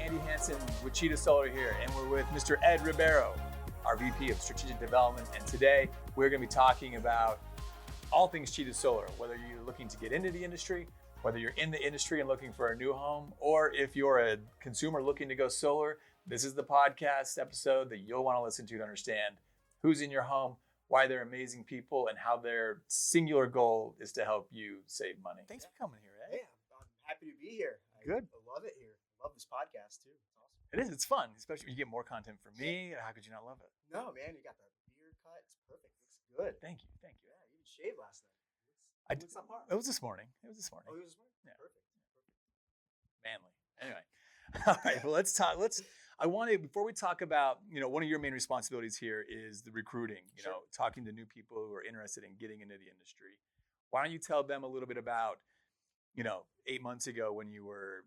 Andy Hansen with Cheetah Solar here, and we're with Mr. Ed Ribeiro, our VP of Strategic Development. And today we're going to be talking about all things Cheetah Solar, whether you're looking to get into the industry, whether you're in the industry and looking for a new home, or if you're a consumer looking to go solar. This is the podcast episode that you'll want to listen to understand who's in your home, why they're amazing people, and how their singular goal is to help you save money. Thanks for coming here, Ed. Yeah, I'm happy to be here. Good. I love it here. I love this podcast too. It's awesome. It is. It's fun, especially when you get more content from me. How could you not love it? No, man, you got the beard cut. It's perfect. Looks good. Thank you. Thank you. Yeah, you even shaved last night. I did. What's that part? It was this morning. Oh, it was this morning? Yeah. Perfect. Manly. Anyway. All right. Well, let's talk. I want to, before we talk about, one of your main responsibilities here is the recruiting, Sure. talking to new people who are interested in getting into the industry. Why don't you tell them a little bit about, 8 months ago when you were,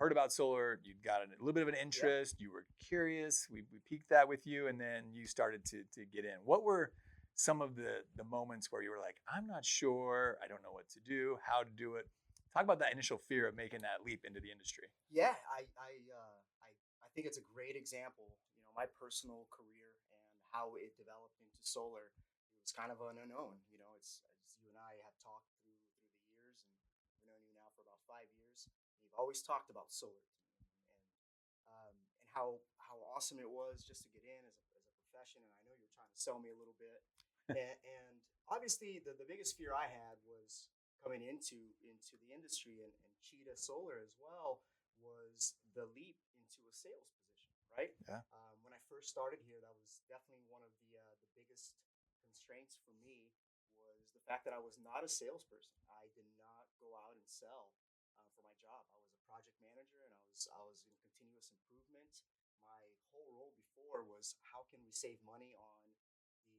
heard about solar, you got a little bit of an interest, you were curious, we piqued that with you, and then you started to get in. What were some of the moments where you were like, I'm not sure, I don't know what to do, how to do it? Talk about that initial fear of making that leap into the industry. Yeah, I think it's a great example. My personal career and how it developed into solar. It was kind of an unknown. It's as you and I have talked through the years, and I've known you now for about 5 years. You've always talked about solar to me, and how awesome it was just to get in as a profession. And I know you're trying to sell me a little bit. and obviously, the biggest fear I had was coming into the industry and Cheetah Solar as well was the leap into a sales position, right? Yeah. When I first started here, that was definitely one of the biggest constraints for me was the fact that I was not a salesperson. I did not go out and sell for my job. I was a project manager, and I was in continuous improvement. My whole role before was how can we save money on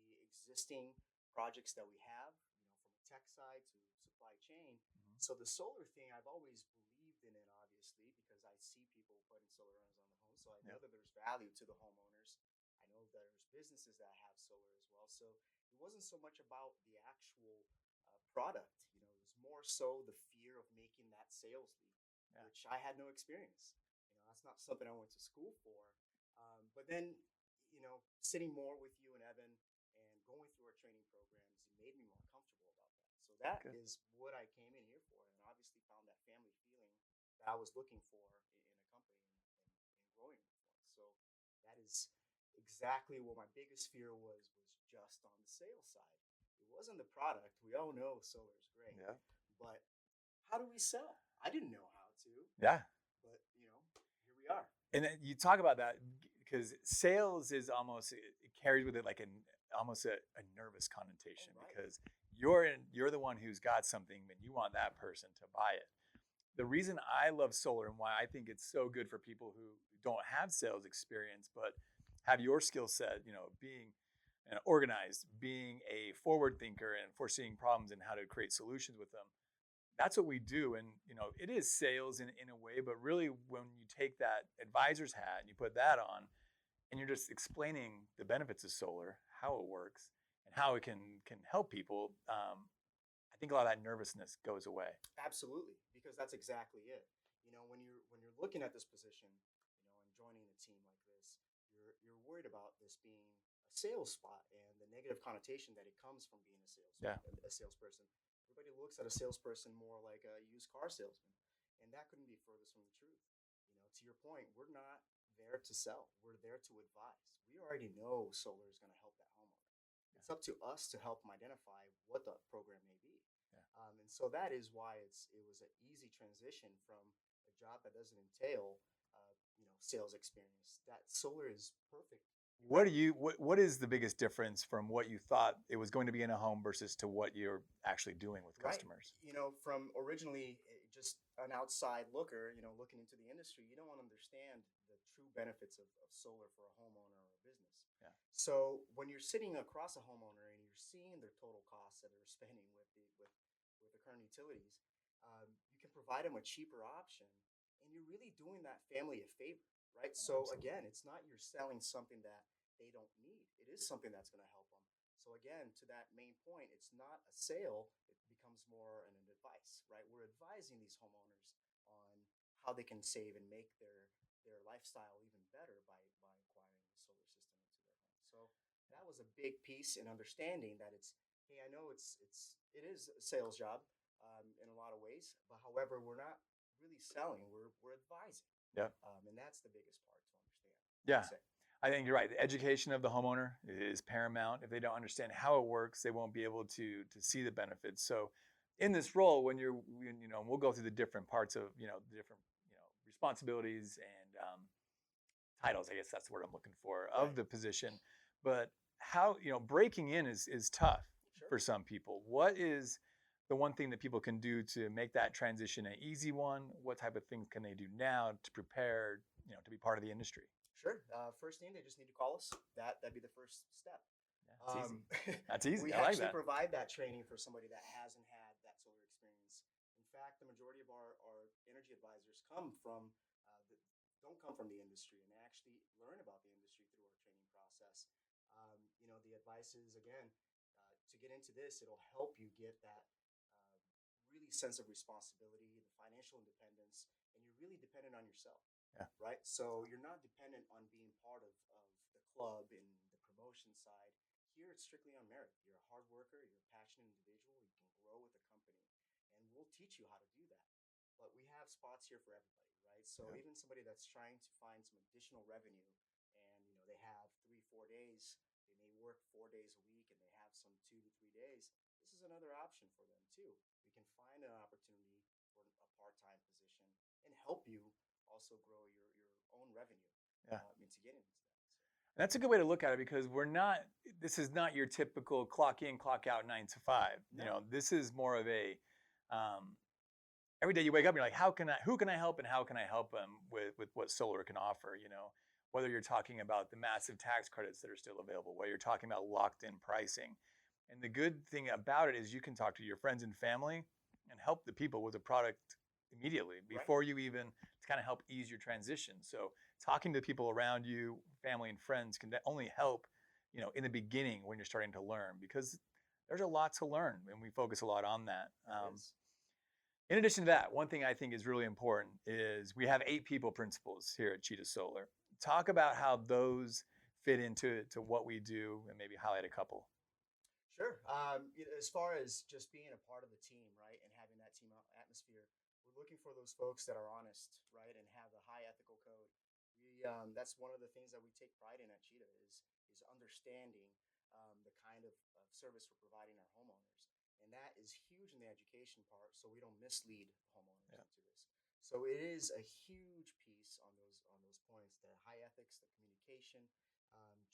the existing projects that we have, from a tech side to supply chain. Mhm. So the solar thing, I've always believed in it, obviously, because I see people putting solar panels on the home. So I know that there's value to the homeowners. I know that there's businesses that have solar as well. So it wasn't so much about the actual product. It was more so the fear of making that sales leap, Yeah. which I had no experience. That's not something I went to school for. But then, sitting more with you and Evan and going through our training programs, it made me more comfortable about that. So that Good. is what I came in here for, and obviously found that family feeling that I was looking for in a company and growing with one. So that is exactly what my biggest fear was just on the sales side. It wasn't the product. We all know solar is great, Yeah. but how do we sell? I didn't know how to, Yeah. but here we are. And then you talk about that because sales is almost, it carries with it like almost a nervous connotation, Oh, right. because you're the one who's got something and you want that person to buy it. The reason I love solar and why I think it's so good for people who don't have sales experience but have your skill set, being organized, being a forward thinker and foreseeing problems and how to create solutions with them. That's what we do. And it is sales in a way, but really when you take that advisor's hat and you put that on and you're just explaining the benefits of solar, how it works and how it can help people, I think a lot of that nervousness goes away. Absolutely, because that's exactly it. When you're looking at this position, and joining a team like this, you're worried about this being a sales spot and the negative connotation that it comes from being Yeah. a salesperson. Everybody looks at a salesperson more like a used car salesman, and that couldn't be furthest from the truth. To your point, we're not there to sell. We're there to advise. We already know solar is going to help that homeowner. It's up to us to help them identify what the program may be. Yeah. And so that is why it was an easy transition from a job that doesn't entail, sales experience. That solar is perfect. What is the biggest difference from what you thought it was going to be in a home versus to what you're actually doing with Right. customers? From originally just an outside looker, looking into the industry, you don't understand the true benefits of solar for a homeowner or a business. Yeah. So when you're sitting across a homeowner and you're seeing their total costs that they're spending with the current utilities, you can provide them a cheaper option, and you're really doing that family a favor, right? So Absolutely. again, it's not you're selling something that they don't need. It is something that's going to help them. So again, to that main point, it's not a sale. It becomes more an advice, right? We're advising these homeowners on how they can save and make their their lifestyle even better by acquiring the solar system into their home. So that was a big piece in understanding that it's, hey, I know it is a sales job in a lot of ways, but however, we're not really selling, we're advising, Yeah. and that's the biggest part to understand, I Yeah. would say. I think you're right. The education of the homeowner is paramount. If they don't understand how it works, they won't be able to see the benefits. So, in this role, we'll go through the different parts of the different responsibilities and titles. I guess that's the word I'm looking for of Right. the position. But how breaking in is tough Sure. for some people. What is the one thing that people can do to make that transition an easy one? What type of things can they do now to prepare, to be part of the industry? Sure. First thing, they just need to call us. That'd be the first step. Yeah, it's easy. Um, That's easy. we I like actually that. provide that training for somebody that hasn't had that solar experience. In fact, the majority of our energy advisors don't come from the industry, and they actually learn about the industry through our training process. The advice is again to get into this. It'll help you get that really sense of responsibility, the financial independence, and you're really dependent on yourself, Yeah. right? So you're not dependent on being part of the club and the promotion side. Here, it's strictly on merit. You're a hard worker, you're a passionate individual, you can grow with the company, and we'll teach you how to do that. But we have spots here for everybody, right? So Yeah. even somebody that's trying to find some additional revenue and they have 3, 4 days, they may work 4 days a week and they have some 2 to 3 days. This is another option for them too. We can find an opportunity for a part-time position and help you also grow your own revenue Yeah. into getting into that. And that's a good way to look at it because this is not your typical clock in, clock out 9 to 5. No, This is more of a, um, every day you wake up, you're like, who can I help and how can I help them with what solar can offer? Whether you're talking about the massive tax credits that are still available, whether you're talking about locked in pricing. And the good thing about it is you can talk to your friends and family and help the people with the product immediately right? before you even to kind of help ease your transition. So talking to people around you, family and friends can only help, in the beginning when you're starting to learn because there's a lot to learn and we focus a lot on that. That is. In addition to that, one thing I think is really important is we have 8 people principles here at Cheetah Solar. Talk about how those fit into what we do and maybe highlight a couple. Sure. As far as just being a part of the team, right, and having that team atmosphere, we're looking for those folks that are honest, right, and have a high ethical code. That's one of the things that we take pride in at Cheetah is understanding the kind of service we're providing our homeowners, and that is huge in the education part, so we don't mislead homeowners Yeah. into this. So it is a huge piece on those points: the high ethics, the communication,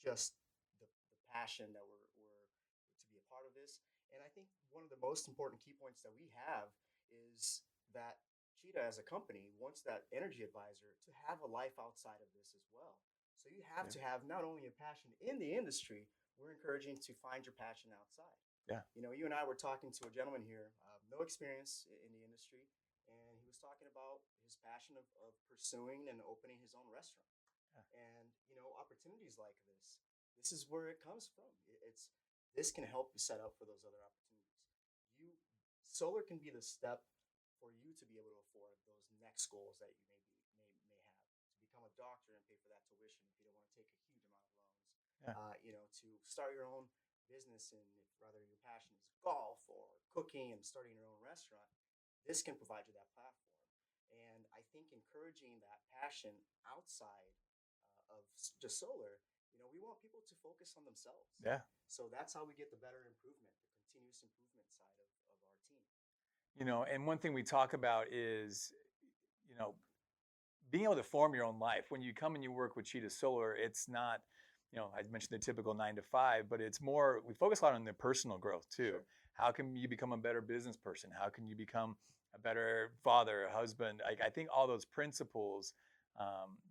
just the passion that we're to be a part of this. And I think one of the most important key points that we have is that Cheetah as a company wants that energy advisor to have a life outside of this as well. So you have Yeah. to have not only a passion in the industry, we're encouraging to find your passion outside. Yeah. You and I were talking to a gentleman here, no experience in the industry, and he was talking about his passion of pursuing and opening his own restaurant. Yeah. And opportunities like this is where it comes from. This can help you set up for those other opportunities. You Solar can be the step for you to be able to afford those next goals that you may have to become a doctor and pay for that tuition if you don't want to take a huge amount of loans. Yeah. To start your own business, and if rather your passion is golf or cooking and starting your own restaurant, this can provide you that platform. And I think encouraging that passion outside of just solar, we want people to focus on themselves. Yeah. So that's how we get the better improvement, the continuous improvement side of our team. And one thing we talk about is, you know, being able to form your own life. When you come and you work with Cheetah Solar, it's not, I mentioned the typical 9 to 5, but it's more, we focus a lot on the personal growth too. Sure. How can you become a better business person? How can you become a better father, husband? I think all those principles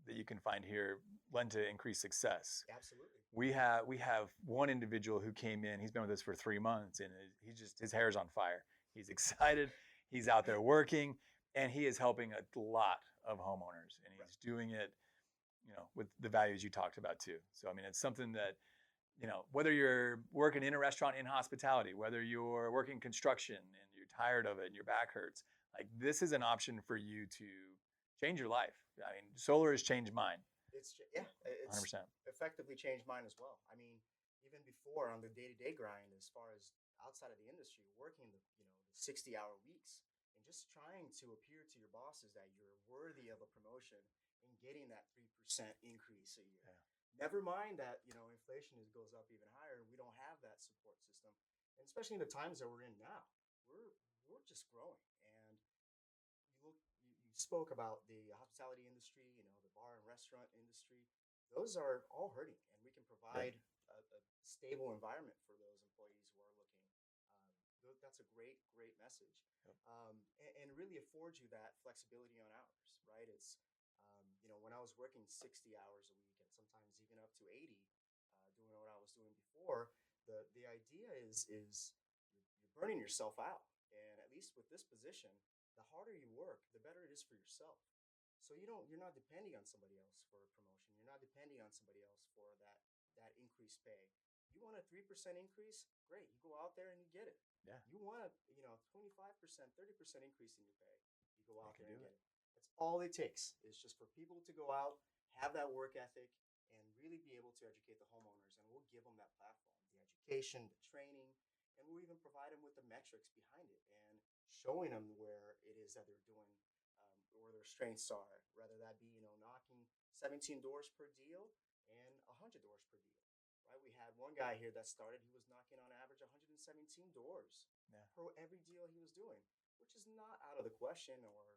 that you can find here lend to increased success. Absolutely. We have one individual who came in. He's been with us for 3 months, and his hair is on fire. He's excited. He's out there working, and he is helping a lot of homeowners, and he's doing it, with the values you talked about too. So I mean, it's something that, whether you're working in a restaurant in hospitality, whether you're working construction and you're tired of it and your back hurts, like this is an option for you to change your life. I mean, solar has changed mine, It's 100%. effectively changed mine as well. I mean, even before on the day-to-day grind, as far as outside of the industry, working the 60-hour weeks and just trying to appear to your bosses that you're worthy of a promotion and getting that 3% increase a year. Yeah. Never mind that inflation goes up even higher. We don't have that support system, and especially in the times that we're in now, we're just growing. And you spoke about the hospitality industry, the bar and restaurant industry. Those are all hurting, and we can Yeah. provide a stable environment for those employees who are looking. That's a great message, Yep. and really affords you that flexibility on hours, right? It's when I was working 60 hours a week and sometimes even up to 80, doing what I was doing before. The idea is you're burning yourself out, and at least with this position, the harder you work, the better it is for yourself. So you're not depending on somebody else for a promotion. You're not depending on somebody else for that increased pay. You want a 3% increase? Great. You go out there and you get it. Yeah. You want a 25%, 30% increase in your pay. You go out can there and do get it. That's all it takes. It's just for people to go out, have that work ethic, and really be able to educate the homeowners. And we'll give them that platform, the education, the training, and we'll even provide them with the metrics behind it and showing them where it is that they're doing, where their strengths are, whether that be knocking 17 doors per deal and 100 doors per deal. Right? We had one guy here that started; he was knocking on average 117 doors Yeah. per every deal he was doing, which is not out of the question or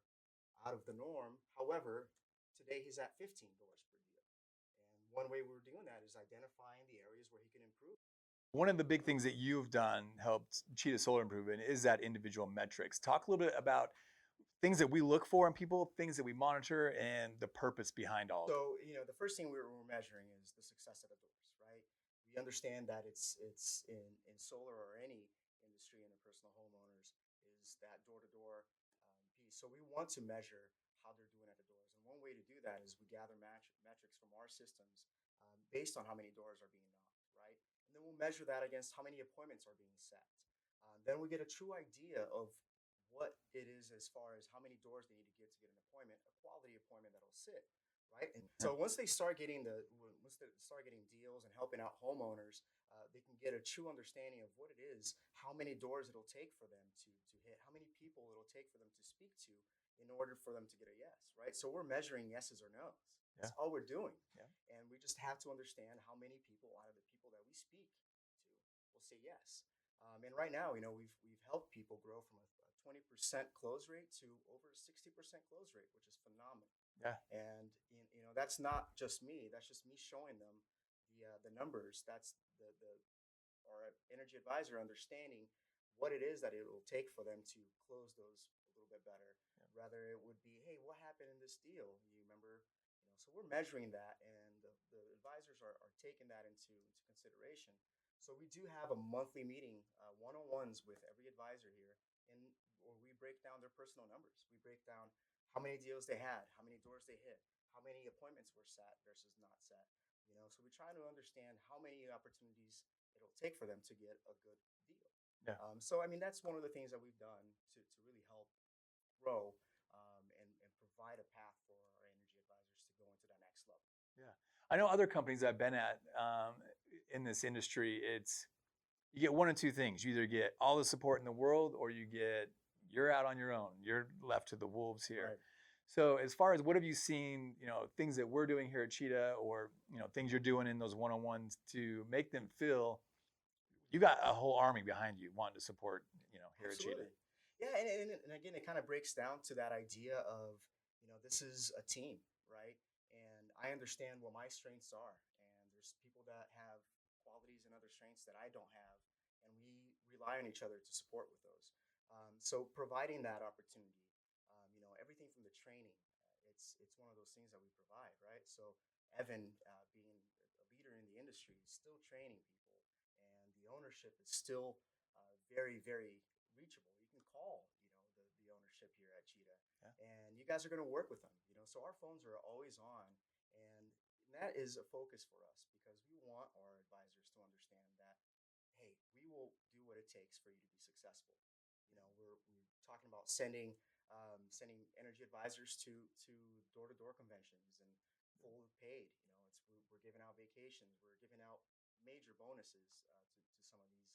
out of the norm. However, today he's at 15 doors per deal. And one way we're doing that is identifying the areas where he can improve. One of the big things that you've done helped Cheetah Solar Improvement is that individual metrics. Talk a little bit about things that we look for in people, things that we monitor, and the purpose behind all of it. So, the first thing we're measuring is the success of the doors, right? We understand that it's in solar or any industry in the personal homeowners is that door-to-door piece. So we want to measure how they're doing at the doors. And one way to do that is we gather metrics from our systems based on how many doors are being knocked, right? And then we'll measure that against how many appointments are being set. Then we get a true idea of what it is as far as how many doors they need to get an appointment, a quality appointment that'll sit, right? And so once they start getting deals and helping out homeowners, they can get a true understanding of what it is, how many doors it'll take for them to hit, how many people it'll take for them to speak to in order for them to get a yes, right? So we're measuring yeses or nos. That's Yeah. all we're doing. Yeah. And we just have to understand how many people out of the people that we speak to will say yes. And right now, we've helped people grow from a 20% close rate to over a 60% close rate, which is phenomenal. Yeah. And that's not just me. That's just me showing them the numbers. That's the our energy advisor understanding what it is that it will take for them to close those a little bit better. Yeah. Rather, it would be, hey, what happened in this deal? You remember? So we're measuring that, and the advisors are taking that into consideration. So we do have a monthly meeting, one-on-ones with every advisor here, and where we break down their personal numbers. We break down how many deals they had, how many doors they hit, how many appointments were set versus not set. So we try to understand how many opportunities it'll take for them to get a good deal. Yeah. So I mean, that's one of the things that we've done to really help grow and provide a path for our energy advisors to go into that next level. Yeah. I know other companies I've been at in this industry, you get one of two things. You either get all the support in the world or you're out on your own. You're left to the wolves here. Right. So as far as what have you seen, things that we're doing here at Cheetah or, things you're doing in those one-on-ones to make them feel you got a whole army behind you wanting to support, here at Cheetah. Absolutely. Yeah, and again, it kind of breaks down to that idea of, this is a team, right? And I understand what my strengths are, and there's people that have qualities and other strengths that I don't have, and we rely on each other to support with those. So providing that opportunity, everything from the training, it's one of those things that we provide, right? So Evan, being a leader in the industry, is still training people, and the ownership is still very, very reachable. You can call, the ownership here at Cheetah, Yeah. and you guys are going to work with them. So our phones are always on, and that is a focus for us because we want our advisors to understand that, hey, we will do what it takes for you to be successful. We're talking about sending sending energy advisors to door-to-door conventions and full paid. We're giving out vacations, we're giving out major bonuses to some of these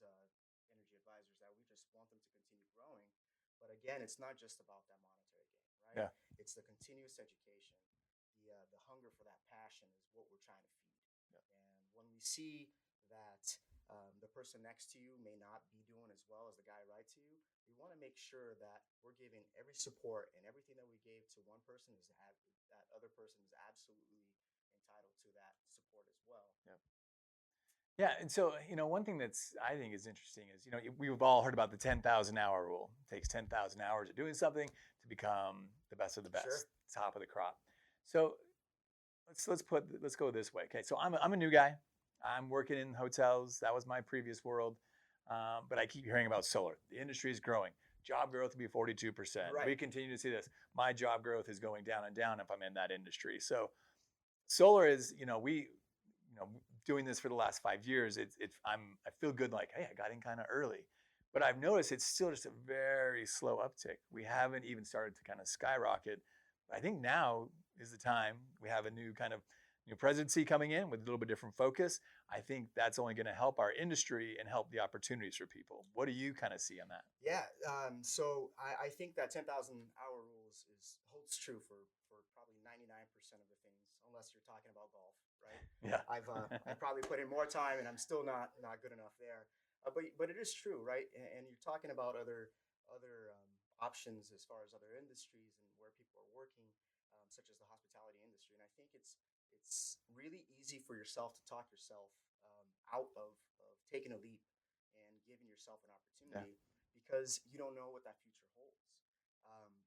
energy advisors that we just want them to continue growing. But again, it's not just about that monetary gain, right? Yeah. It's the continuous education, the hunger for that passion is what we're trying to feed. Yeah. And when we see that the person next to you may not be doing as well as the guy right to you, we want to make sure that we're giving every support, and everything that we gave to one person that other person is absolutely entitled to that support as well. Yeah. Yeah, and so one thing that's I think is interesting is we've all heard about the 10,000 hour rule. It takes 10,000 hours of doing something to become the best of the Sure. best, top of the crop. So let's go this way. Okay, so I'm a new guy. I'm working in hotels. That was my previous world, but I keep hearing about solar. The industry is growing. Job growth will be 42%. We Right. continue to see this. My job growth is going down and down if I'm in that industry. So solar is you know doing this for the last 5 years. I feel good, like, hey, I got in kind of early, but I've noticed it's still just a very slow uptick. We haven't even started to kind of skyrocket. I think now is the time. We have a new kind of new presidency coming in with a little bit different focus. I think that's only going to help our industry and help the opportunities for people. What do you kind of see on that? Yeah. So I think that 10,000 hour rule holds true for probably 99% of the things, unless you're talking about golf, right? Yeah. I probably put in more time, and I'm still not good enough there. But it is true, right? And you're talking about other options as far as other industries and where people are working, such as the hospitality industry. And I think it's really easy for yourself to talk yourself out of taking a leap and giving yourself an Yeah. opportunity because you don't know what that future holds.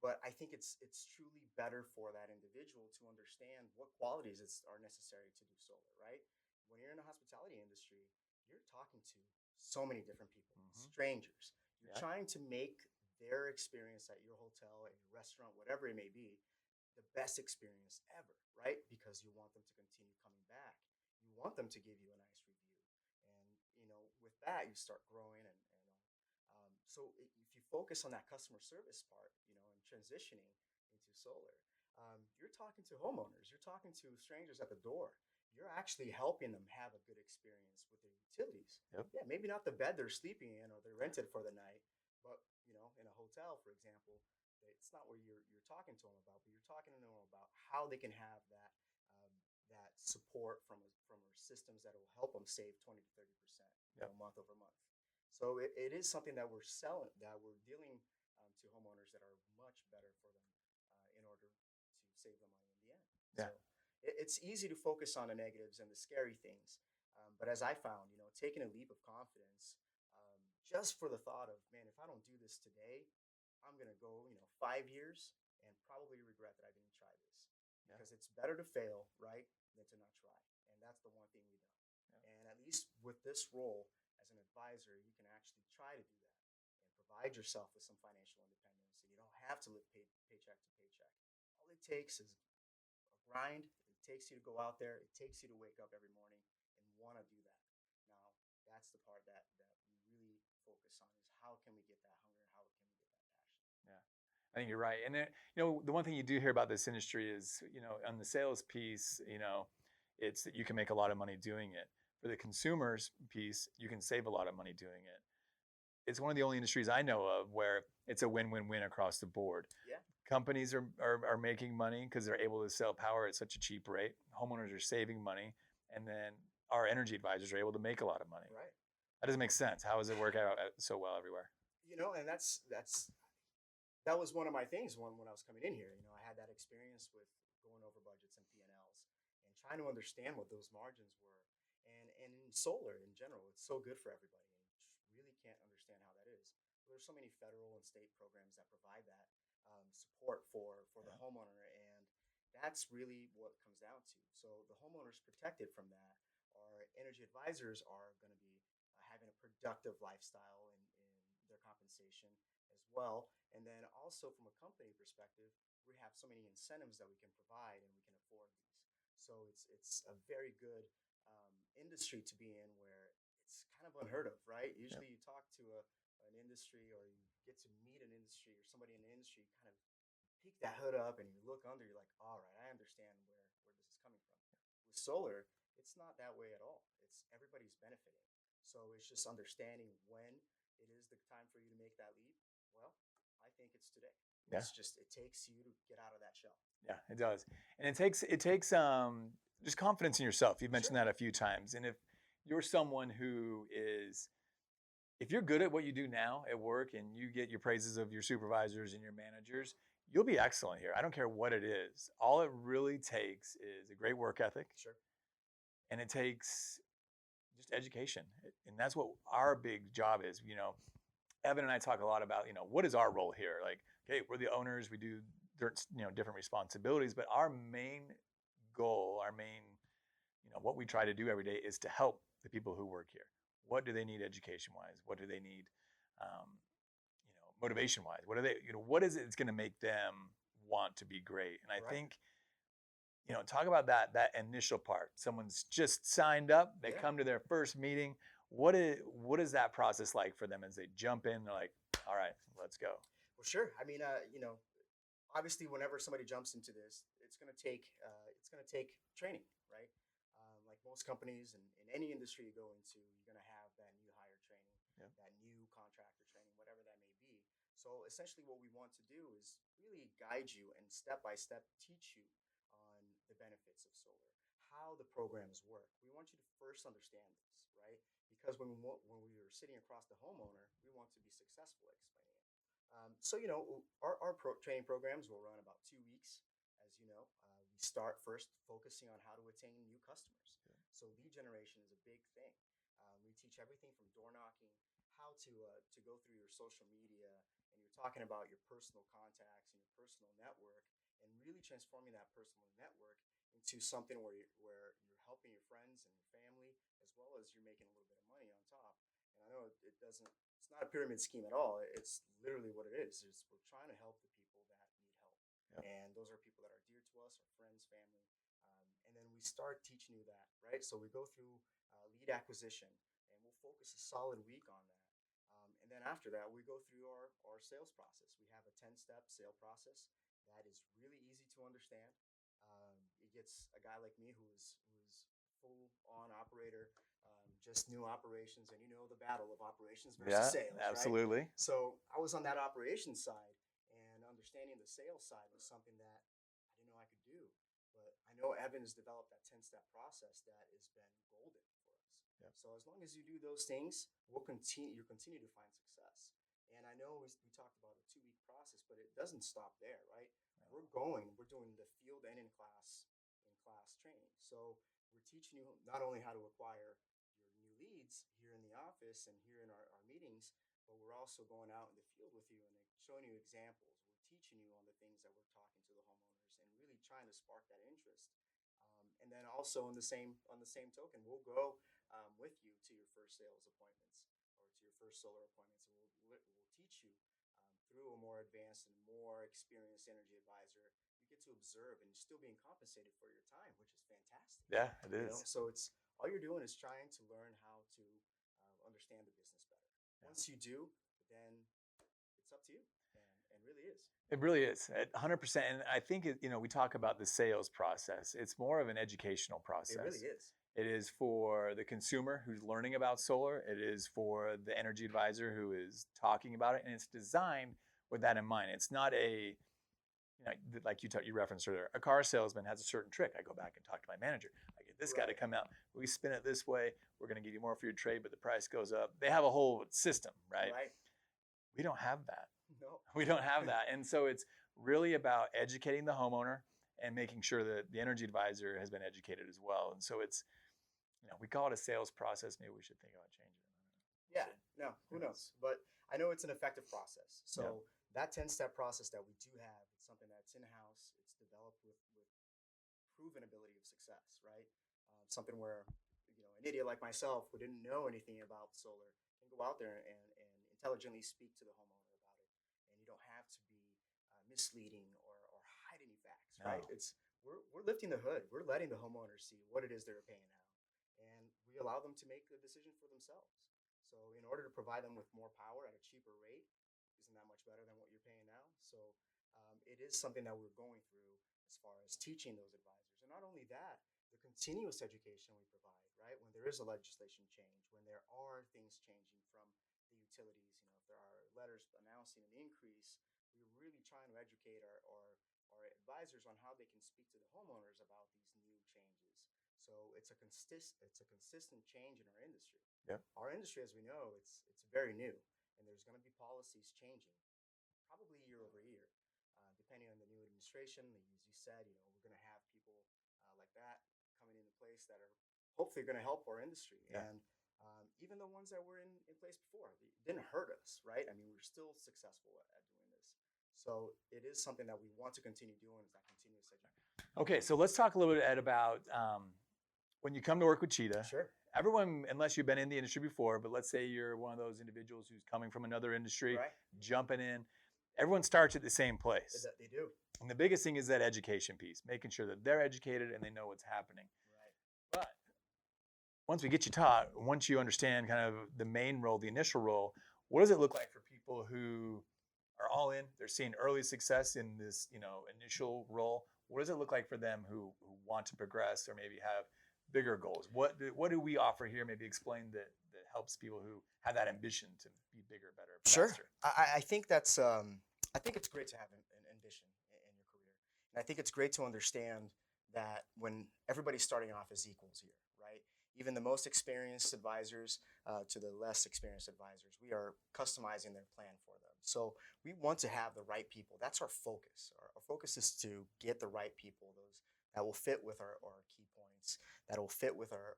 But I think it's truly better for that individual to understand what qualities are necessary to do solar, right? When you're in the hospitality industry, you're talking to so many different people, Hmm. strangers. You're Yeah. trying to make their experience at your hotel, at your restaurant, whatever it may be, the best experience ever, right? Because you want them to continue coming back. You want them to give you a nice review. And with that, you start growing. If you focus on that customer service part, and transitioning into solar, you're talking to homeowners, you're talking to strangers at the door. You're actually helping them have a good experience with their utilities. Yep. Yeah, maybe not the bed they're sleeping in or they're rented for the night, but in a hotel, for example, it's not what you're talking to them about, but you're talking to them about how they can have that support from our systems that will help them save 20 to 30%, Yep. month over month. So it is something that we're selling, that we're dealing to homeowners that are much better for them in order to save them money in the end. Yeah. So it's easy to focus on the negatives and the scary things, but as I found, taking a leap of confidence, just for the thought of, man, if I don't do this today, I'm gonna go, 5 years and probably regret that I didn't try this, Yeah. because it's better to fail, right, than to not try, and that's the one thing we know. Yeah. And at least with this role as an advisor, you can actually try to do that and provide yourself with some financial independence, and you don't have to live paycheck to paycheck. All it takes is a grind. It takes you to go out there. It takes you to wake up every morning and want to do that. Now, that's the part that we really focus on, is how can we get that hunger? How can we get that passion? Yeah. I think you're right. And then, the one thing you do hear about this industry is, on the sales piece, it's that you can make a lot of money doing it. For the consumers piece, you can save a lot of money doing it. It's one of the only industries I know of where it's a win-win-win across the board. Yeah. Companies are making money because they're able to sell power at such a cheap rate. Homeowners are saving money, and then our energy advisors are able to make a lot of money. Right. That doesn't make sense. How does it work out so well everywhere? And that was one of my things when I was coming in here. I had that experience with going over budgets and P&Ls and trying to understand what those margins were. And in solar in general, it's so good for everybody, and you really can't understand how that is. There's so many federal and state programs that provide that support for the Yeah. homeowner, and that's really what it comes down to. So the homeowner's protected from that. Our energy advisors are going to be having a productive lifestyle in their compensation as well. And then also from a company perspective, we have so many incentives that we can provide, and we can afford these. So it's a very good industry to be in, where it's kind of unheard of, right? Yep. Usually, you talk to an industry, or you get to meet an industry or somebody in the industry, kind of peek that hood up and you look under, you're like, all right, I understand where this is coming from. With solar, it's not that way at all. It's everybody's benefiting. So it's just understanding when it is the time for you to make that leap. Well, I think it's today. Yeah. It's just it takes you to get out of that shell. Yeah, it does. And it takes just confidence in yourself. You've mentioned Sure. that a few times. And if you're someone who is if you're good at what you do now at work and you get your praises of your supervisors and your managers, you'll be excellent here. I don't care what it is. All it really takes is a great work ethic Sure. and it takes just education. And that's what our big job is. Evan and I talk a lot about, what is our role here? Like, okay, we're the owners, we do different responsibilities, but our main goal, our main, what we try to do every day is to help the people who work here. What do they need education wise? What do they need, um, motivation wise? What are they, what is it that's going to make them want to be great? And I Right. think, talk about that initial part. Someone's just signed up, they Yeah. come to their first meeting. What is that process like for them as they jump in? They're like, all right, let's go. Well, sure. I mean, obviously, whenever somebody jumps into this, it's gonna take training, right? Like most companies and in any industry you go into, you're gonna have that new hire training, Yeah. that new contractor training, whatever that may be. So essentially, what we want to do is really guide you and step by step teach you on the benefits of solar, how the programs work. We want you to first understand this, right? Because when we are sitting across the homeowner, we want to be successful at explaining it. So our training programs will run about 2 weeks. As you know, we start first focusing on how to attain new customers. So lead generation is a big thing. We teach everything from door knocking, how to go through your social media, and you're talking about your personal contacts and your personal network, and really transforming that personal network into something where you're helping your friends and your family, as well as you're making a little bit of money on top. And I know it doesn't it's not a pyramid scheme at all. It's literally what it is. We're trying to help the people that need help, Yep. and those are people that are dear to us, our friends, family. And then we start teaching you that, right? So we go through lead acquisition, and we'll focus a solid week on that. And then after that, we go through our sales process. We have a 10-step sale process that is really easy to understand. It gets a guy like me who's full on operator, just new operations, and you know the battle of operations versus Yeah, sales, right? absolutely. So I was on that operations side, and understanding the sales side was something that I didn't know I could do. But I know Evan has developed that 10-step process that has been golden for us. Yep. So as long as you do those things, you continue to find success. And I know we talked about a 2 week process, but it doesn't stop there, right? We're doing the field and in class training. So we're teaching you not only how to acquire your new leads here in the office and here in our meetings, but we're also going out in the field with you and like showing you examples. We're teaching you on the things that we're talking to the homeowners and really trying to spark that interest. And then also on the same token, we'll go with you to your first sales appointments or to your first solar appointments, and we'll teach you through a more advanced and more experienced energy advisor. You get to observe, and you're still being compensated for your time, which is fantastic. Yeah, it is. So it's all you're doing is trying to learn how to understand the business better. Yeah. Once you do, then it's up to you, and really is. It really is at 100%. And I think we talk about the sales process. It's more of an educational process. It really is. It is for the consumer who's learning about solar. It is for the energy advisor who is talking about it, and it's designed with that in mind. It's not like you referenced earlier. A car salesman has a certain trick. I go back and talk to my manager. I get this guy to Right. come out. We spin it this way. We're going to give you more for your trade, but the price goes up. They have a whole system, right? Right. We don't have that. No. We don't have that. And so it's really about educating the homeowner and making sure that the energy advisor has been educated as well. And so it's, we call it a sales process. Maybe we should think about changing it. Yeah. No. Who Yeah. knows? But I know it's an effective process. So Yep. that 10-step process that we do have, it's something that's in house. It's developed with proven ability of success, right? Something where an idiot like myself who didn't know anything about solar can go out there and intelligently speak to the homeowner about it, and you don't have to be misleading or hide any facts, right? No. We're lifting the hood. We're letting the homeowner see what it is they're paying now, and we allow them to make the decision for themselves. So in order to provide them with more power at a cheaper rate, isn't that much better than what you're paying now? So it is something that we're going through as far as teaching those advisors. And not only that, the continuous education we provide, right? When there is a legislation change, when there are things changing from the utilities, if there are letters announcing an increase, we're really trying to educate our advisors on how they can speak to the homeowners about these new changes. So it's a consistent change in our industry. Yep. Our industry, as we know, it's very new, and there's going to be policies changing probably year over year, depending on the new administration. As you said, we're going to have people like that coming into place that are hopefully going to help our industry. Yeah. And even the ones that were in place before, it didn't hurt us, right? I mean, we're still successful at doing this. So it is something that we want to continue doing, is that continuous education. Okay, so let's talk a little bit, Ed, about when you come to work with Cheetah. Sure. Everyone, unless you've been in the industry before, but let's say you're one of those individuals who's coming from another industry, Right. jumping in, everyone starts at the same place. They do. And the biggest thing is that education piece, making sure that they're educated and they know what's happening. Right. But once we get you taught, once you understand kind of the main role, the initial role, what does it look like for people who are all in? They're seeing early success in this, initial role. What does it look like for them who want to progress or maybe have bigger goals? What do we offer here? Maybe explain that helps people who have that ambition to be bigger, better, faster. Sure. I think that's I think it's great to have an ambition in your career, and I think it's great to understand that when everybody's starting off as equals here, right? Even the most experienced advisors to the less experienced advisors, we are customizing their plan for them. So we want to have the right people. That's our focus. Our focus is to get the right people, those that will fit with our key points, that will fit with our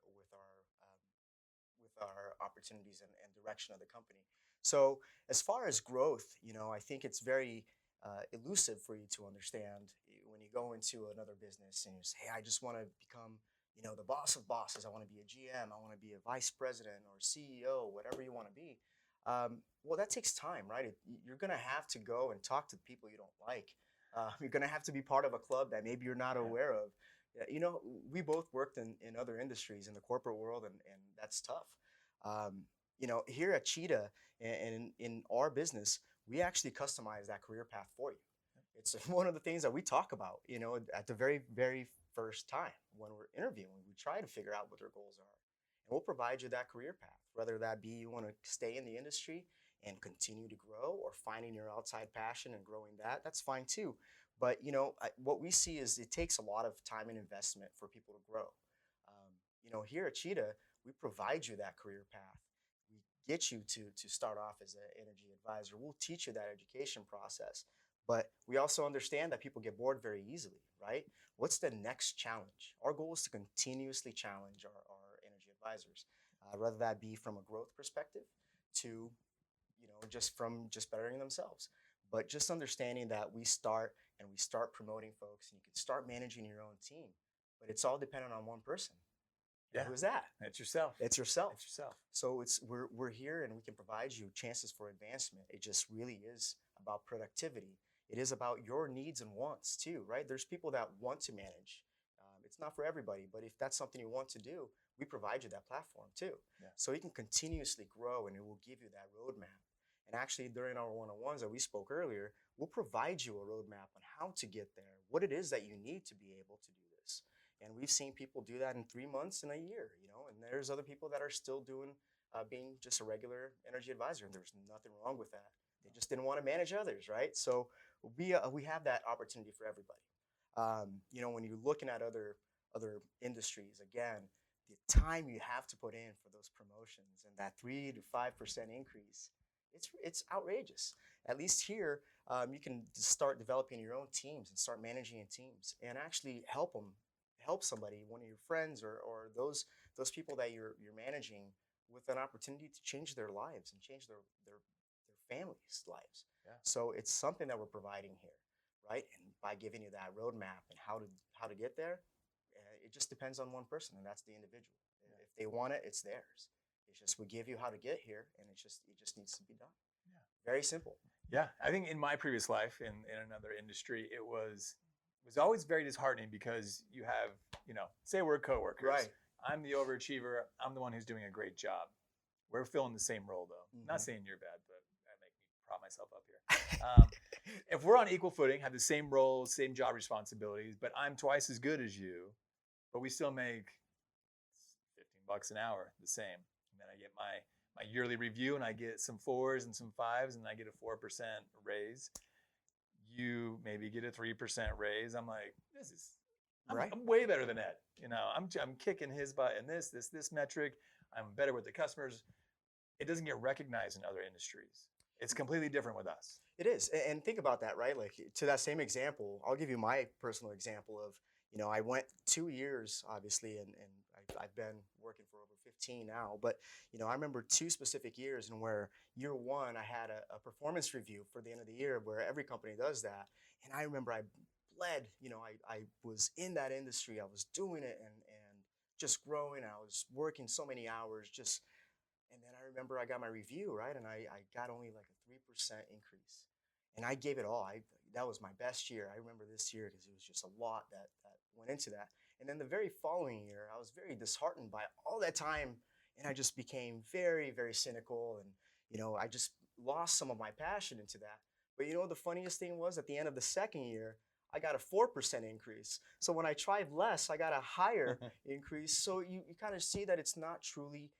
opportunities and direction of the company. So as far as growth, I think it's very elusive for you to understand when you go into another business and you say, hey, I just want to become, the boss of bosses. I want to be a GM. I want to be a vice president or CEO, whatever you want to be. Well, that takes time, right? You're going to have to go and talk to people you don't like. You're going to have to be part of a club that maybe you're not aware of. We both worked in other industries in the corporate world, and that's tough. Here at Cheetah and in our business, we actually customize that career path for you. It's one of the things that we talk about, at the very, very first time when we're interviewing. We try to figure out what their goals are. And we'll provide you that career path, whether that be you want to stay in the industry and continue to grow, or finding your outside passion and growing that. That's fine too. But, what we see is it takes a lot of time and investment for people to grow. Here at Cheetah, we provide you that career path. We get you to start off as an energy advisor. We'll teach you that education process. But we also understand that people get bored very easily, right? What's the next challenge? Our goal is to continuously challenge our energy advisors, whether that be from a growth perspective to, just bettering themselves. But just understanding that we start promoting folks, and you can start managing your own team. But it's all dependent on one person. Yeah. Who is that? It's yourself. It's yourself. It's yourself. So we're here, and we can provide you chances for advancement. It just really is about productivity. It is about your needs and wants too, right? There's people that want to manage. It's not for everybody, but if that's something you want to do, we provide you that platform too. Yeah. So you can continuously grow, and it will give you that roadmap. And actually, during our one-on-ones that we spoke earlier, we'll provide you a roadmap on how to get there, what it is that you need to be able to do this. And we've seen people do that in 3 months and a year, and there's other people that are still doing being just a regular energy advisor, and there's nothing wrong with that. They just didn't want to manage others, right? So we have that opportunity for everybody. When you're looking at other industries, again, the time you have to put in for those promotions and that 3 to 5% increase, it's outrageous. At least here, you can start developing your own teams and start managing your teams and actually help somebody, one of your friends or those people that you're managing, with an opportunity to change their lives and change their families' lives. Yeah. So it's something that we're providing here, right? And by giving you that roadmap and how to get there, it just depends on one person, and that's the individual. Yeah. If they want it, it's theirs. It's just we give you how to get here, and it just needs to be done. Yeah. Very simple. Yeah, I think in my previous life in another industry, it was always very disheartening because you have, say we're coworkers. Right. I'm the overachiever. I'm the one who's doing a great job. We're filling the same role though. Mm-hmm. Not saying you're bad, but that make me prop myself up here. If we're on equal footing, have the same roles, same job responsibilities, but I'm twice as good as you, but we still make 15 bucks an hour, the same. And then I get my yearly review, and I get some fours and some fives, and I get a 4% raise. You maybe get a 3% raise. I'm like, Right. I'm way better than Ed. I'm kicking his butt in this metric. I'm better with the customers. It doesn't get recognized in other industries. It's completely different with us. It is. And think about that, right? Like to that same example, I'll give you my personal example of, I went 2 years, obviously, and I've been working for over 15 now. But, I remember 2 specific years in where year one, I had a performance review for the end of the year where every company does that. And I remember I bled, I was in that industry, I was doing it and just growing. I was working so many hours, and then I remember I got my review, right? And I got only like a 3% increase. And I gave it all. That was my best year. I remember this year because it was just a lot that went into that. And then the very following year, I was very disheartened by all that time. And I just became very, very cynical. And, I just lost some of my passion into that. But the funniest thing was at the end of the second year, I got a 4% increase. So when I tried less, I got a higher increase. So you kind of see that it's not truly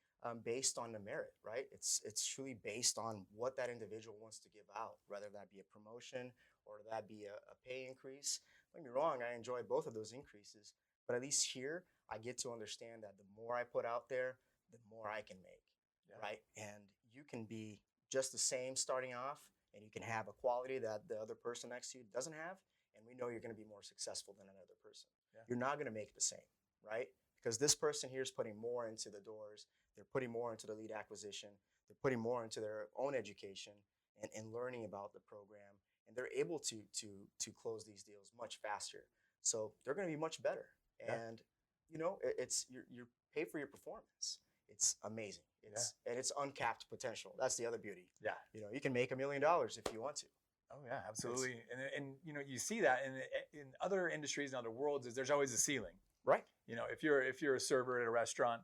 based on the merit, right? It's truly based on what that individual wants to give out, whether that be a promotion or that be a pay increase. Don't get me wrong, I enjoy both of those increases, but at least here I get to understand that the more I put out there, the more I can make, Yeah. right? And you can be just the same starting off, and you can have a quality that the other person next to you doesn't have, and we know you're going to be more successful than another person. Yeah. You're not going to make the same, right? Because this person here is putting more into the doors. They're putting more into the lead acquisition. They're putting more into their own education and learning about the program. And they're able to close these deals much faster. So they're going to be much better. Yeah. And it's you're paid for your performance. It's amazing. And it's uncapped potential. That's the other beauty. Yeah. You can make $1 million if you want to. Oh yeah, absolutely. And you see that in other industries and other worlds is there's always a ceiling. Right. If you're a server at a restaurant,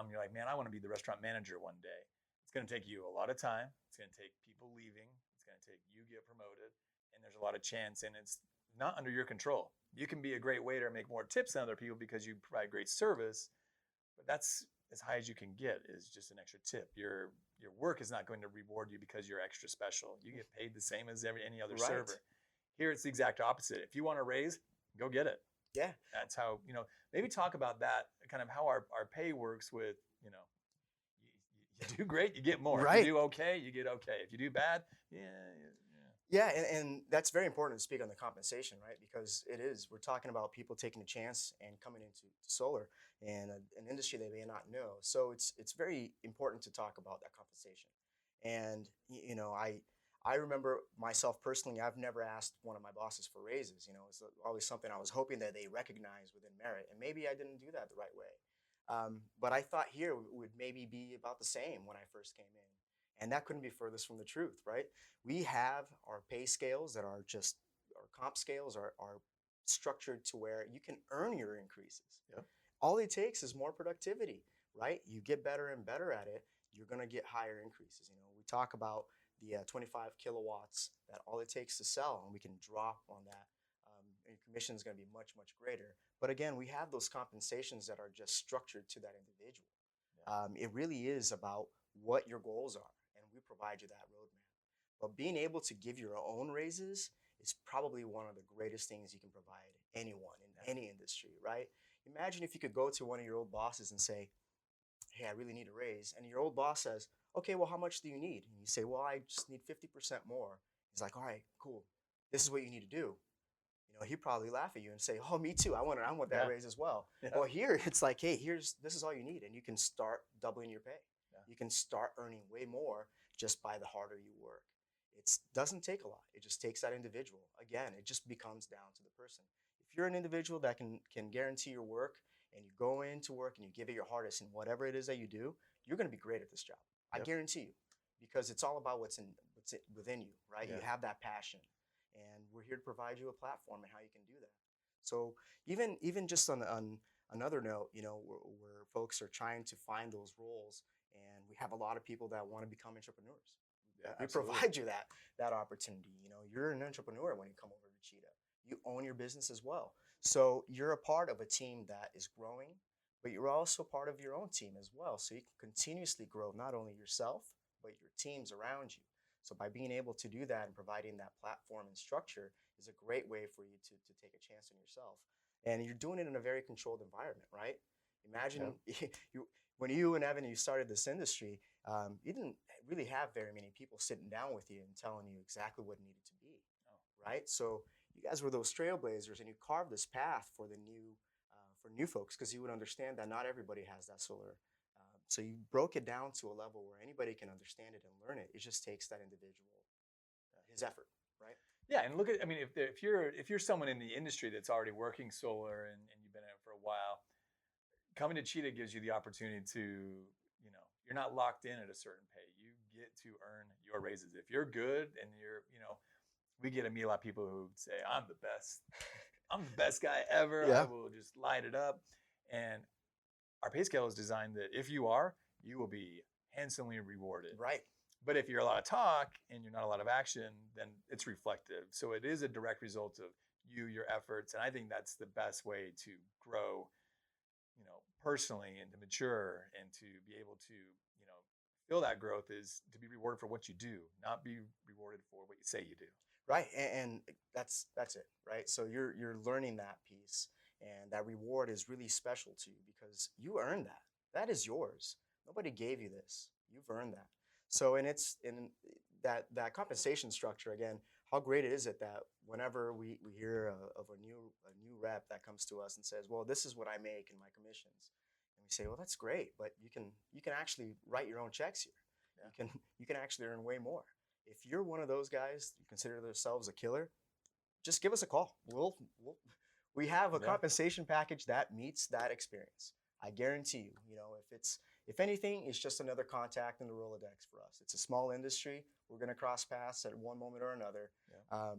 you're like, man, I want to be the restaurant manager one day. It's going to take you a lot of time. It's going to take people leaving. It's going to take you get promoted, and there's a lot of chance, and it's not under your control. You can be a great waiter and make more tips than other people because you provide great service, but that's as high as you can get is just an extra tip. Your work is not going to reward you because you're extra special. You get paid the same as any other Right. server. Here it's the exact opposite. If you want a raise, go get it. Yeah. That's how, maybe talk about that, kind of how our pay works with, you do great, you get more. Right. If you do okay, you get okay. If you do bad, yeah. Yeah, and that's very important to speak on the compensation, right? Because we're talking about people taking a chance and coming into solar and an industry they may not know. So it's very important to talk about that compensation. And I remember myself personally, I've never asked one of my bosses for raises. It's always something I was hoping that they recognize within merit, and maybe I didn't do that the right way. But I thought here would maybe be about the same when I first came in. And that couldn't be furthest from the truth, right? We have our pay scales that are just, our comp scales are structured to where you can earn your increases. Yeah. All it takes is more productivity, right? You get better and better at it, you're going to get higher increases. We talk about the 25 kilowatts that all it takes to sell, and we can drop on that. And your commission is going to be much, much greater. But again, we have those compensations that are just structured to that individual. Yeah. It really is about what your goals are, and we provide you that roadmap. But being able to give your own raises is probably one of the greatest things you can provide anyone in any industry, right? Imagine if you could go to one of your old bosses and say, hey, I really need a raise. And your old boss says, okay, well, how much do you need? And you say, well, I just need 50% more. He's like, all right, cool. This is what you need to do. He'd probably laugh at you and say, oh, me too. I want that Yeah. raise as well. Yeah. Well, here it's like, hey, this is all you need. And you can start doubling your pay. Yeah. You can start earning way more just by the harder you work. It doesn't take a lot. It just takes that individual. Again, it just becomes down to the person. If you're an individual that can guarantee your work and you go into work and you give it your hardest in whatever it is that you do, you're going to be great at this job. Yep. I guarantee you, because it's all about what's within you, right? Yeah. You have that passion, and we're here to provide you a platform and how you can do that. So even just on another note, where folks are trying to find those roles, and we have a lot of people that want to become entrepreneurs. Yeah, We absolutely. provide you that opportunity. You know, you're an entrepreneur when you come over to Cheetah. You own your business as well. So you're a part of a team that is growing, but you're also part of your own team as well. So you can continuously grow not only yourself, but your teams around you. So by being able to do that and providing that platform and structure is a great way for you to take a chance on yourself. And you're doing it in a very controlled environment, right? Yeah. Imagine you when you and Evan you started this industry, you didn't really have very many people sitting down with you and telling you exactly what it needed to be, Oh, right? So you guys were those trailblazers, and you carved this path for new folks because you would understand that not everybody has that solar. So you broke it down to a level where anybody can understand it and learn it. It just takes that individual, his effort, right? yeah, and look at, I mean, if you're someone in the industry that's already working solar and you've been in it for a while, coming to Cheetah gives you the opportunity to, you're not locked in at a certain pay. You get to earn your raises. If you're good and we get a meet a lot of people who say, I'm the best. I'm the best guy ever. I Yeah. will just light it up. And our pay scale is designed that if you are, you will be handsomely rewarded. Right. But if you're a lot of talk and you're not a lot of action, then it's reflective. So it is a direct result of you, your efforts. And I think that's the best way to grow, personally and to mature and to be able to, feel that growth is to be rewarded for what you do, not be rewarded for what you say you do. Right. And that's it, right? So you're learning that piece, and that reward is really special to you because you earned that. That is yours. Nobody gave you this. You've earned that. So and it's in that compensation structure again. How great is it that whenever we hear of a new rep that comes to us and says, "Well, this is what I make in my commissions," and we say, "Well, that's great, but you can actually write your own checks here. Yeah. You can actually earn way more." If you're one of those guys you consider themselves a killer, just give us a call. We have a Yeah. compensation package that meets that experience. I guarantee you. If anything, it's just another contact in the Rolodex for us. It's a small industry. We're going to cross paths at one moment or another. Yeah.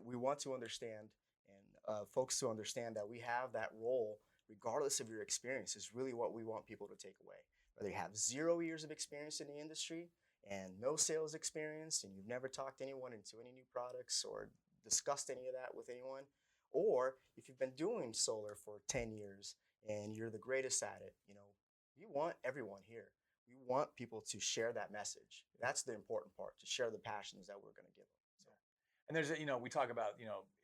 We want to understand and folks to understand that we have that role regardless of your experience is really what we want people to take away. Whether you have 0 years of experience in the industry and no sales experience and you've never talked anyone into any new products or discussed any of that with anyone, or if you've been doing solar for 10 years and you're the greatest at it, we want everyone here. We want people to share that message. That's the important part, to share the passions that we're going to give them. So, And we talk about,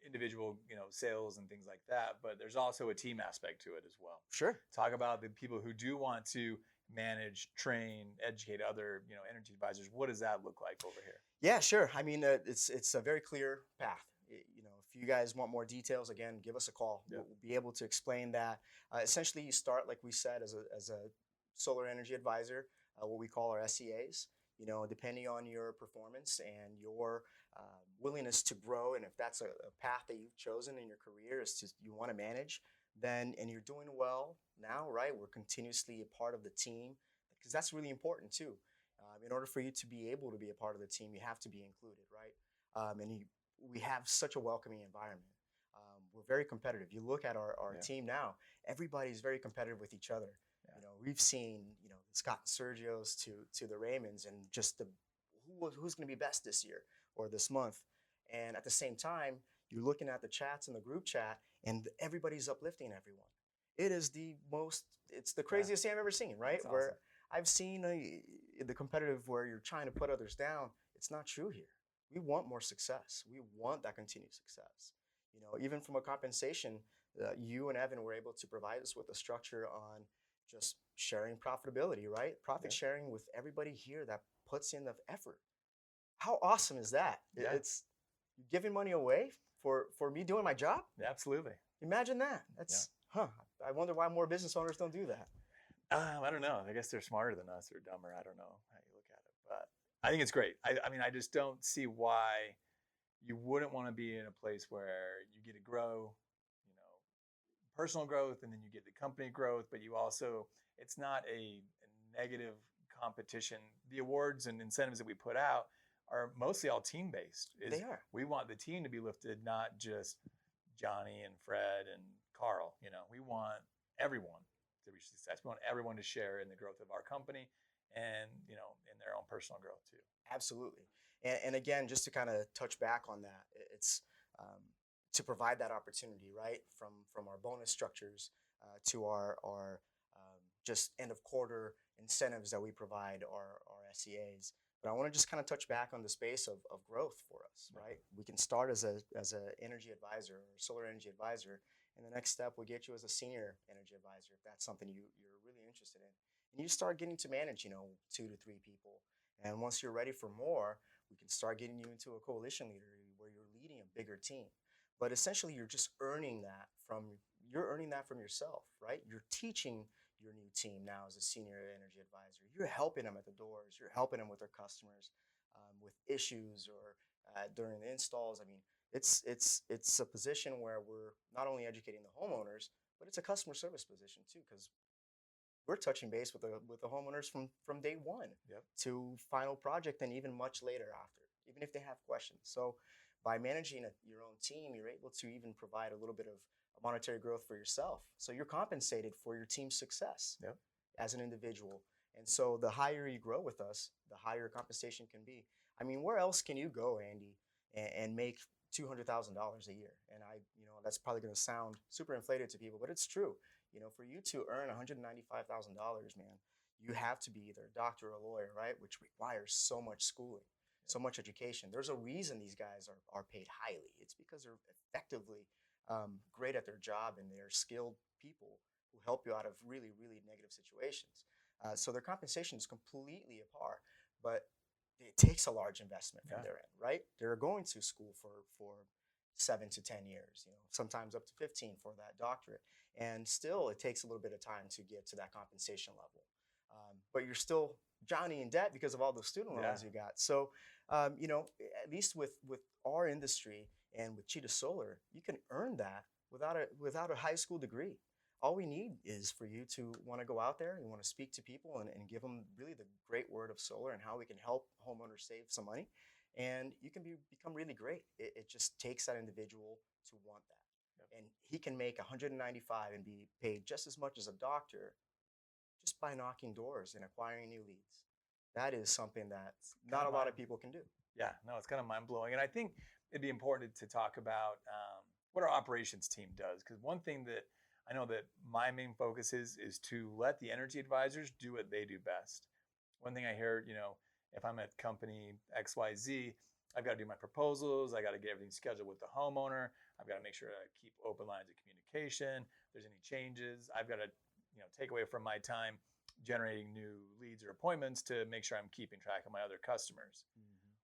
individual, sales and things like that, but there's also a team aspect to it as well. sure. Talk about the people who do want to manage, train, educate other, energy advisors. What does that look like over here? Yeah, sure. I mean, it's a very clear path. If you guys want more details, again, give us a call. Yeah. We'll be able to explain that. Essentially, you start, like we said, as a solar energy advisor, what we call our SEAs. Depending on your performance and your willingness to grow, and if that's a path that you've chosen in your career is to you want to manage, then and you're doing well now, right? We're continuously a part of the team because that's really important too. In order for you to be able to be a part of the team, you have to be included, right? We have such a welcoming environment. We're very competitive. You look at our Yeah. team now; everybody's very competitive with each other. Yeah. We've seen the Scott and Sergio's to the Raymonds, and just who's going to be best this year or this month. And at the same time, you're looking at the chats in the group chat, and everybody's uplifting everyone. It's the Yeah. craziest thing I've ever seen, right? That's Where awesome. I've seen the competitive where you're trying to put others down. It's not true here. We want more success. We want that continued success. Even from a compensation, you and Evan were able to provide us with a structure on just sharing profitability, right? Profit Yeah. sharing with everybody here that puts in the effort. How awesome is that? Yeah. It's giving money away for me doing my job. Yeah, absolutely. Imagine that. I wonder why more business owners don't do that. I don't know. I guess they're smarter than us or dumber. I don't know how you look at it, but I think it's great. I mean, I just don't see why you wouldn't want to be in a place where you get to grow, personal growth, and then you get the company growth, but you also, it's not a negative competition. The awards and incentives that we put out are mostly all team based. They are. We want the team to be lifted, not just Johnny and Fred and Carl. We want everyone to reach success. We want everyone to share in the growth of our company and in their own personal growth too. Absolutely. And again, just to kind of touch back on that, it's um, to provide that opportunity, right? From our bonus structures to our just end of quarter incentives that we provide our SEAs. But I want to just kind of touch back on the space of growth for us, right? We can start as a energy advisor or solar energy advisor, and the next step will get you as a senior energy advisor if that's something you're really interested in. And you start getting to manage, 2 to 3 people. And once you're ready for more, we can start getting you into a coalition leader where you're leading a bigger team. But essentially, you're earning that from yourself, right? You're teaching your new team now as a senior energy advisor. You're helping them at the doors. You're helping them with their customers, with issues or during the installs. I mean, it's a position where we're not only educating the homeowners, but it's a customer service position too, because we're touching base with the homeowners from day one Yep. to final project and even much later after, even if they have questions. So by managing your own team, you're able to even provide a little bit of monetary growth for yourself. So you're compensated for your team's success Yep. as an individual. And so the higher you grow with us, the higher compensation can be. I mean, where else can you go, Andy, and make $200,000 a year? And that's probably going to sound super inflated to people, but it's true. For you to earn $195,000, man, you have to be either a doctor or a lawyer, right? Which requires so much schooling, so much education. There's a reason these guys are paid highly. It's because they're effectively great at their job and they're skilled people who help you out of really, really negative situations. So their compensation is completely apart, but it takes a large investment from Yeah. their end, right? They're going to school for 7 to 10 years, sometimes up to 15 for that doctorate. And still, it takes a little bit of time to get to that compensation level. But you're still drowning in debt because of all those student Yeah. loans you got. So, at least with our industry and with Cheetah Solar, you can earn that without a high school degree. All we need is for you to want to go out there, you want to speak to people and give them really the great word of solar and how we can help homeowners save some money. And you can become really great. It just takes that individual to want that. Yep. And he can make 195 and be paid just as much as a doctor just by knocking doors and acquiring new leads. That is something that not a lot of people can do. Yeah, no, it's kind of mind blowing. And I think it'd be important to talk about what our operations team does. Because one thing that I know that my main focus is to let the energy advisors do what they do best. One thing I hear, if I'm at company XYZ, I've got to do my proposals. I got to get everything scheduled with the homeowner. I've got to make sure I keep open lines of communication. If there's any changes, I've got to, take away from my time generating new leads or appointments to make sure I'm keeping track of my other customers.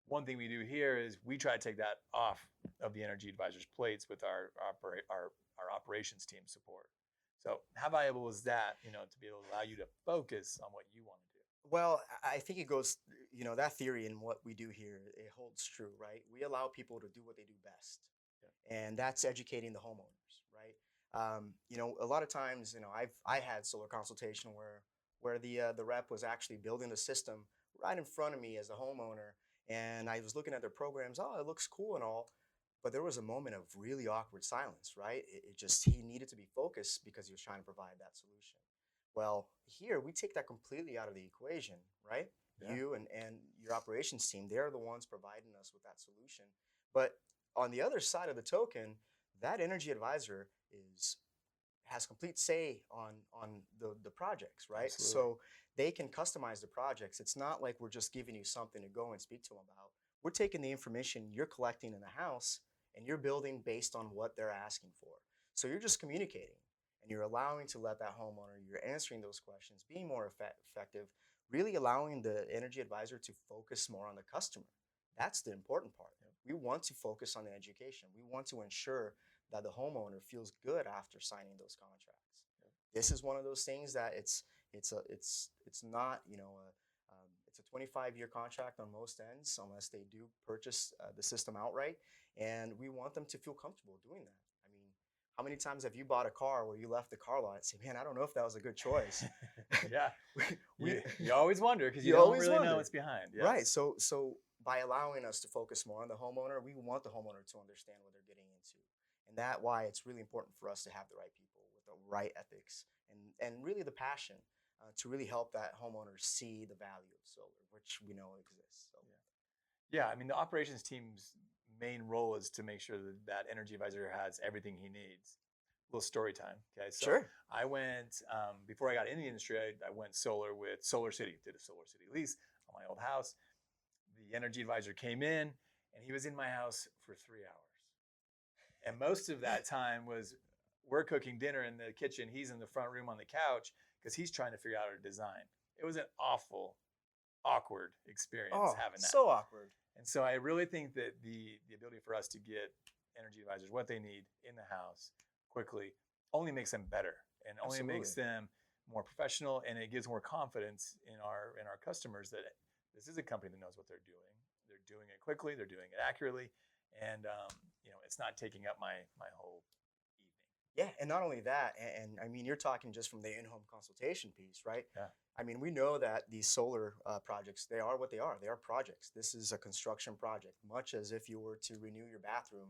One thing we do here is we try to take that off of the energy advisors' plates with our operations team support. So how valuable is that, to be able to allow you to focus on what you want to do? Well, I think it goes, that theory and what we do here, it holds true, right? We allow people to do what they do best. Yeah. And that's educating the homeowners, right? A lot of times, I had solar consultation where the rep was actually building the system right in front of me as a homeowner, and I was looking at their programs. Oh, it looks cool and all, but there was a moment of really awkward silence, right? It just he needed to be focused because he was trying to provide that solution. Well, here we take that completely out of the equation, right? Yeah. You and your operations team, they're the ones providing us with that solution. But on the other side of the token, that energy advisor is has complete say on the projects, right? Absolutely. So they can customize the projects. It's not like we're just giving you something to go and speak to them about. We're taking the information you're collecting in the house and you're building based on what they're asking for. So you're just communicating and you're allowing to let that homeowner, you're answering those questions, being more effective, really allowing the energy advisor to focus more on the customer. That's the important part. Yep. We want to focus on the education. We want to ensure that the homeowner feels good after signing those contracts. Yep. This is one of those things that it's not it's a 25-year contract on most ends unless they do purchase the system outright, and we want them to feel comfortable doing that. I mean, how many times have you bought a car where you left the car lot and say, "Man, I don't know if that was a good choice." Yeah, we, you always wonder because you You don't always really know wonder. what's behind. Yeah. Right. So by allowing us to focus more on the homeowner, we want the homeowner to understand what they're getting into. And that why it's really important for us to have the right people with the right ethics and really the passion. to really help that homeowner see the value of solar, which we know exists. So Yeah, I mean, the operations team's main role is to make sure that that energy advisor has everything he needs. A little story time. Okay, so sure. I went before I got in the industry. I went solar with Solar City. Did a Solar City lease on my old house. The energy advisor came in, and he was in my house for 3 hours. And most of that time was we're cooking dinner in the kitchen. He's in the front room on the couch because he's trying to figure out a design. It was an awful, awkward experience Oh, having that. so awkward. And so I really think that the ability for us to get energy advisors what they need in the house quickly only makes them better and only makes Absolutely. them more professional, and it gives more confidence in our customers that this is a company that knows what they're doing. They're doing it quickly, they're doing it accurately, and it's not taking up my whole evening. Yeah, and not only that, and I mean, you're talking just from the in-home consultation piece, right? Yeah, I mean, we know that these solar projects, they are what they are. They are projects. This is a construction project, much as if you were to renew your bathroom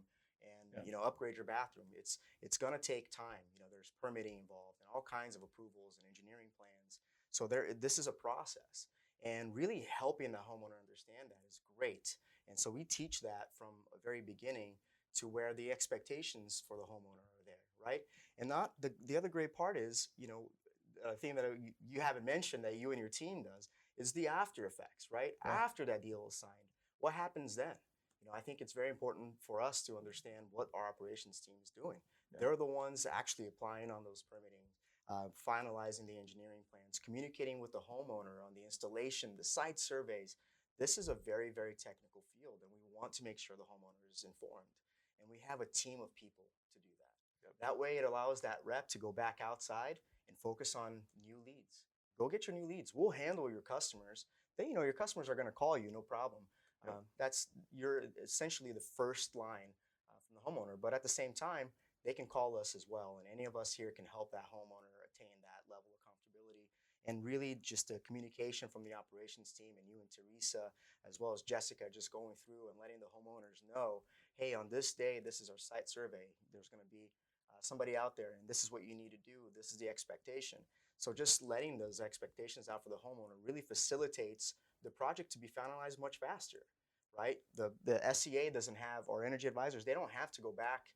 yeah, and upgrade your bathroom. It's going to take time. There's permitting involved and all kinds of approvals and engineering plans. So this is a process, and really helping the homeowner understand that is great. And so we teach that from a very beginning to where the expectations for the homeowner are there, right? And not the other great part is, a thing that you haven't mentioned that you and your team does is the after effects, right? yeah, After that deal is signed, what happens then? I think it's very important for us to understand what our operations team is doing. yeah. They're the ones actually applying on those permitting, finalizing the engineering plans, communicating with the homeowner on the installation, the site surveys. This is a very, very technical field, and we want to make sure the homeowner is informed. And we have a team of people to do that. Yep. That way, it allows that rep to go back outside and focus on new leads. Go get your new leads. We'll handle your customers. Then your customers are going to call you, no problem. Yep. That's You're essentially the first line from the homeowner. But at the same time, they can call us as well, and any of us here can help that homeowner attain that level of comfortability. And really, just a communication from the operations team and you and Teresa, as well as Jessica, just going through and letting the homeowners know, hey, on this day, this is our site survey. There's going to be somebody out there, and this is what you need to do. This is the expectation. So just letting those expectations out for the homeowner really facilitates the project to be finalized much faster, right? The SEA doesn't have, or energy advisors, they don't have to go back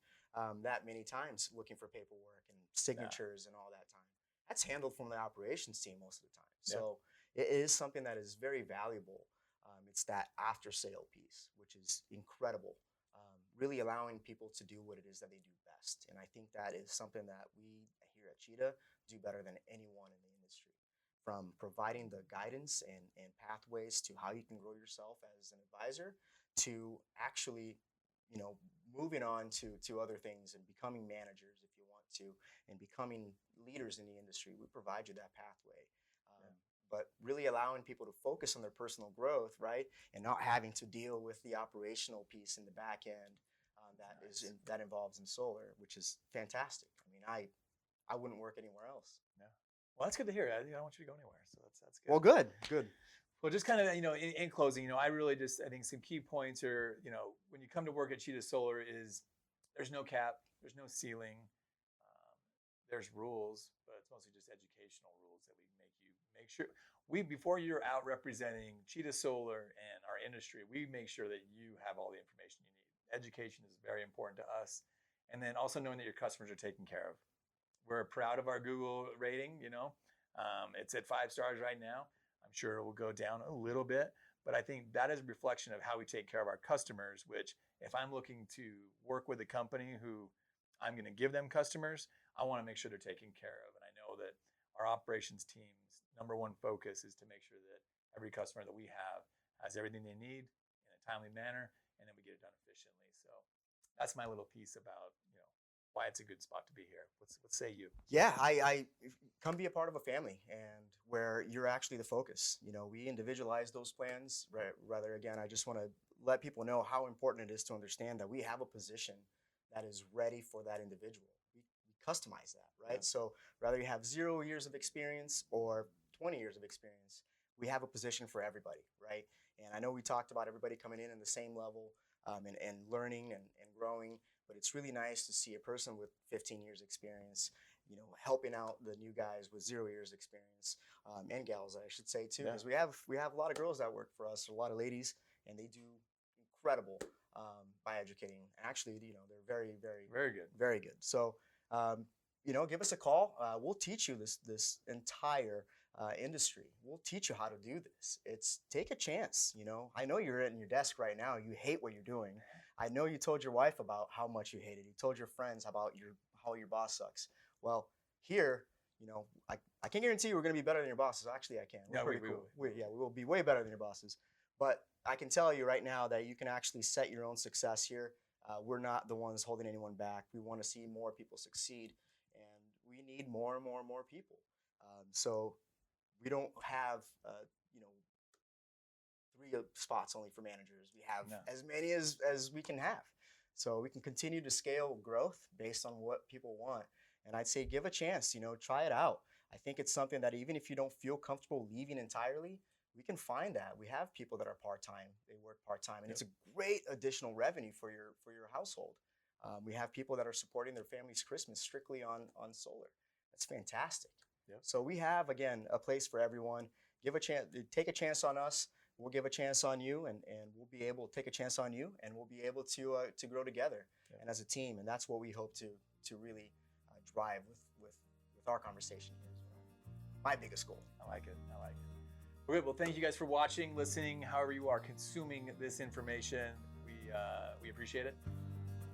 that many times looking for paperwork and Yeah, signatures and all that time. That's handled from the operations team most of the time. yeah. So it is something that is very valuable. It's that after sale piece, which is incredible, really allowing people to do what it is that they do best. And I think that is something that we here at Cheetah do better than anyone in the industry. From providing the guidance and pathways to how you can grow yourself as an advisor to actually, you know, moving on to other things and becoming managers if you want to and becoming leaders in the industry. We provide you that pathway. Yeah. But really allowing people to focus on their personal growth, right, and not having to deal with the operational piece in the back end Nice. that involves in solar, which is fantastic. I mean, I wouldn't work anywhere else. Yeah. Well, that's good to hear. I don't want you to go anywhere, so that's good. Well, good, good. Well, just kind of, in closing, I really just, I think some key points are, when you come to work at Cheetah Solar is there's no cap, there's no ceiling, there's rules, but it's mostly just educational rules that we make you make sure before you're out representing Cheetah Solar and our industry, we make sure that you have all the information you need. Education is very important to us. And then also knowing that your customers are taken care of. We're proud of our Google rating, it's at 5 stars right now. I'm sure it will go down a little bit, but I think that is a reflection of how we take care of our customers, which if I'm looking to work with a company who I'm going to give them customers, I want to make sure they're taken care of. And I know that our operations team's number one focus is to make sure that every customer that we have has everything they need in a timely manner, and then we get it done efficiently. So that's my little piece about, why it's a good spot to be here. What say you? Yeah, I come be a part of a family and where you're actually the focus. We individualize those plans. Rather, again, I just want to let people know how important it is to understand that we have a position that is ready for that individual. We customize that, right? Yeah. So whether you have 0 years of experience or 20 years of experience, we have a position for everybody, right? And I know we talked about everybody coming in the same level and learning and growing, but it's really nice to see a person with 15 years experience helping out the new guys with 0 years experience, and gals, I should say too, Yeah. because we have a lot of girls that work for us, a lot of ladies, and they do incredible by educating. Actually, they're very, very, Very good. very good. So, give us a call. We'll teach you this entire industry. We'll teach you how to do this. It's take a chance. I know you're in your desk right now. You hate what you're doing. I know you told your wife about how much you hate it. You told your friends about how your boss sucks. Well, here, I can't guarantee you we're going to be better than your bosses. Actually, I can. We're Yeah, pretty we cool. will. We will be way better than your bosses. But I can tell you right now that you can actually set your own success here. We're not the ones holding anyone back. We want to see more people succeed, and we need more and more and more people. So we don't have, 3 spots only for managers. We have No. as many as we can have. So we can continue to scale growth based on what people want. And I'd say give a chance, try it out. I think it's something that even if you don't feel comfortable leaving entirely, we can find that. We have people that are part-time, they work part-time, and it's a great additional revenue for your household. We have people that are supporting their family's Christmas strictly on solar. That's fantastic. Yep. So we have, again, a place for everyone. Take a chance on us. We'll give a chance on you, and we'll be able to take a chance on you, and we'll be able to grow together and as a team. And that's what we hope to really drive with our conversation here. My biggest goal. I like it. Okay, well, thank you guys for watching, listening, however you are consuming this information. We appreciate it.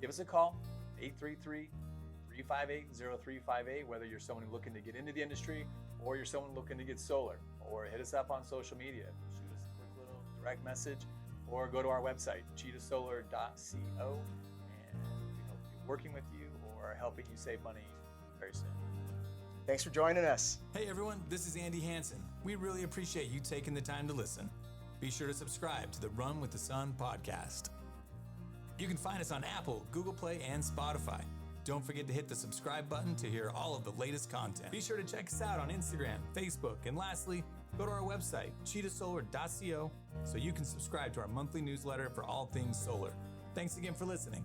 Give us a call, 833-358-0358, whether you're someone looking to get into the industry or you're someone looking to get solar, or hit us up on social media. Shoot us a quick little direct message, or go to our website, cheetahsolar.co, and we hope to be working with you or helping you save money very soon. Thanks for joining us. Hey everyone, this is Andy Hansen. We really appreciate you taking the time to listen. Be sure to subscribe to the Run with the Sun podcast. You can find us on Apple, Google Play, and Spotify. Don't forget to hit the subscribe button to hear all of the latest content. Be sure to check us out on Instagram, Facebook, and lastly, go to our website, cheetahsolar.co, so you can subscribe to our monthly newsletter for all things solar. Thanks again for listening.